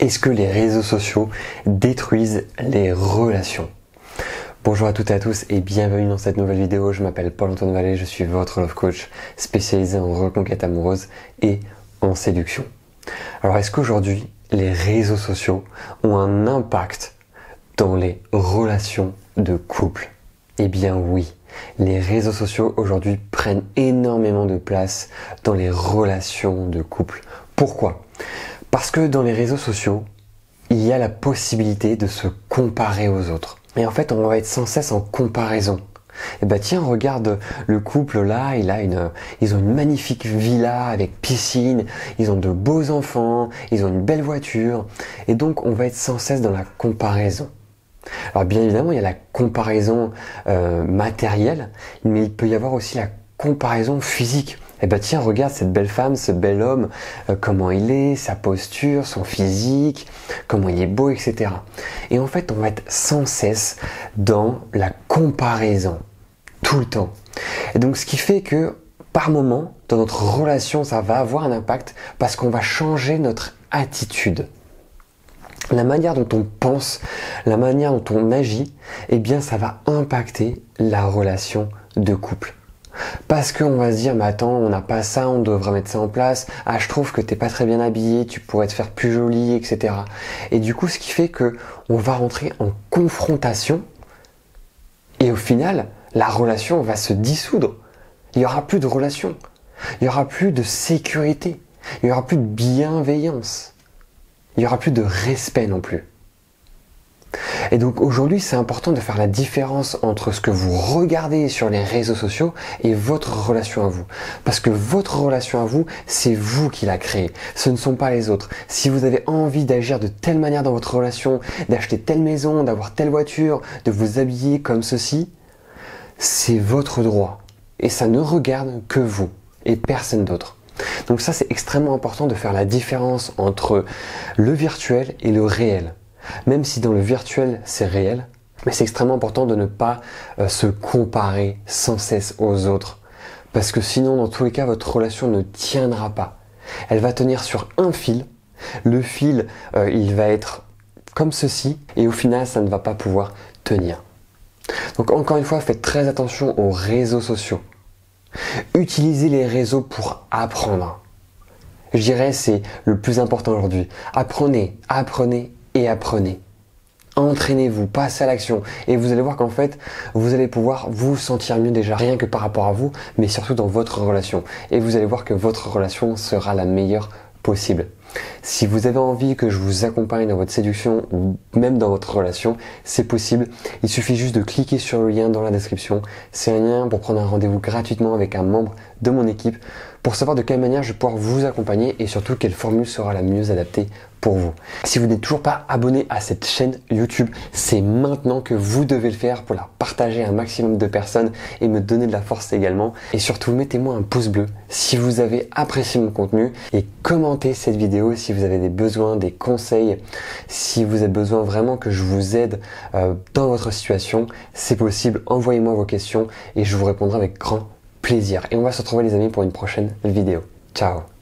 Est-ce que les réseaux sociaux détruisent les relations? Bonjour à toutes et à tous et bienvenue dans cette nouvelle vidéo. Je m'appelle Paul-Antoine Vallée, je suis votre love coach spécialisé en reconquête amoureuse et en séduction. Alors est-ce qu'aujourd'hui les réseaux sociaux ont un impact dans les relations de couple? Eh bien oui, les réseaux sociaux aujourd'hui prennent énormément de place dans les relations de couple. Pourquoi? Parce que dans les réseaux sociaux, il y a la possibilité de se comparer aux autres. Et en fait, on va être sans cesse en comparaison. Et bah tiens, regarde le couple là, ils ont une magnifique villa avec piscine, ils ont de beaux enfants, ils ont une belle voiture. Et donc, on va être sans cesse dans la comparaison. Alors bien évidemment, il y a la comparaison matérielle, mais il peut y avoir aussi la comparaison physique. Eh ben tiens, regarde cette belle femme, ce bel homme, comment il est, sa posture, son physique, comment il est beau, etc. Et en fait, on va être sans cesse dans la comparaison, tout le temps. Et donc, ce qui fait que, par moment, dans notre relation, ça va avoir un impact parce qu'on va changer notre attitude. La manière dont on pense, la manière dont on agit, eh bien, ça va impacter la relation de couple. Parce qu'on va se dire, mais attends, on n'a pas ça, on devrait mettre ça en place. Ah, je trouve que t'es pas très bien habillé, tu pourrais te faire plus jolie, etc. Et du coup, ce qui fait que on va rentrer en confrontation et au final, la relation va se dissoudre. Il n'y aura plus de relation. Il n'y aura plus de sécurité. Il n'y aura plus de bienveillance. Il n'y aura plus de respect non plus. Et donc aujourd'hui, c'est important de faire la différence entre ce que vous regardez sur les réseaux sociaux et votre relation à vous. Parce que votre relation à vous, c'est vous qui la créez. Ce ne sont pas les autres. Si vous avez envie d'agir de telle manière dans votre relation, d'acheter telle maison, d'avoir telle voiture, de vous habiller comme ceci, c'est votre droit. Et ça ne regarde que vous et personne d'autre. Donc ça, c'est extrêmement important de faire la différence entre le virtuel et le réel. Même si dans le virtuel, c'est réel, mais c'est extrêmement important de ne pas se comparer sans cesse aux autres. Parce que sinon, dans tous les cas, votre relation ne tiendra pas. Elle va tenir sur un fil. Le fil, il va être comme ceci, et au final, ça ne va pas pouvoir tenir. Donc encore une fois, faites très attention aux réseaux sociaux. Utilisez les réseaux pour apprendre. Je dirais c'est le plus important aujourd'hui. Apprenez, apprenez et apprenez. Entraînez-vous, passez à l'action et vous allez voir qu'en fait, vous allez pouvoir vous sentir mieux déjà, rien que par rapport à vous, mais surtout dans votre relation. Et vous allez voir que votre relation sera la meilleure possible. Si vous avez envie que je vous accompagne dans votre séduction ou même dans votre relation, c'est possible. Il suffit juste de cliquer sur le lien dans la description. C'est un lien pour prendre un rendez-vous gratuitement avec un membre de mon équipe pour savoir de quelle manière je vais pouvoir vous accompagner et surtout quelle formule sera la mieux adaptée pour vous. Si vous n'êtes toujours pas abonné à cette chaîne YouTube, c'est maintenant que vous devez le faire pour la partager à un maximum de personnes et me donner de la force également. Et surtout, mettez-moi un pouce bleu si vous avez apprécié mon contenu et commentez cette vidéo si vous avez des besoins, des conseils, si vous avez besoin vraiment que je vous aide dans votre situation, c'est possible. Envoyez-moi vos questions et je vous répondrai avec grand plaisir. Et on va se retrouver les amis pour une prochaine vidéo. Ciao!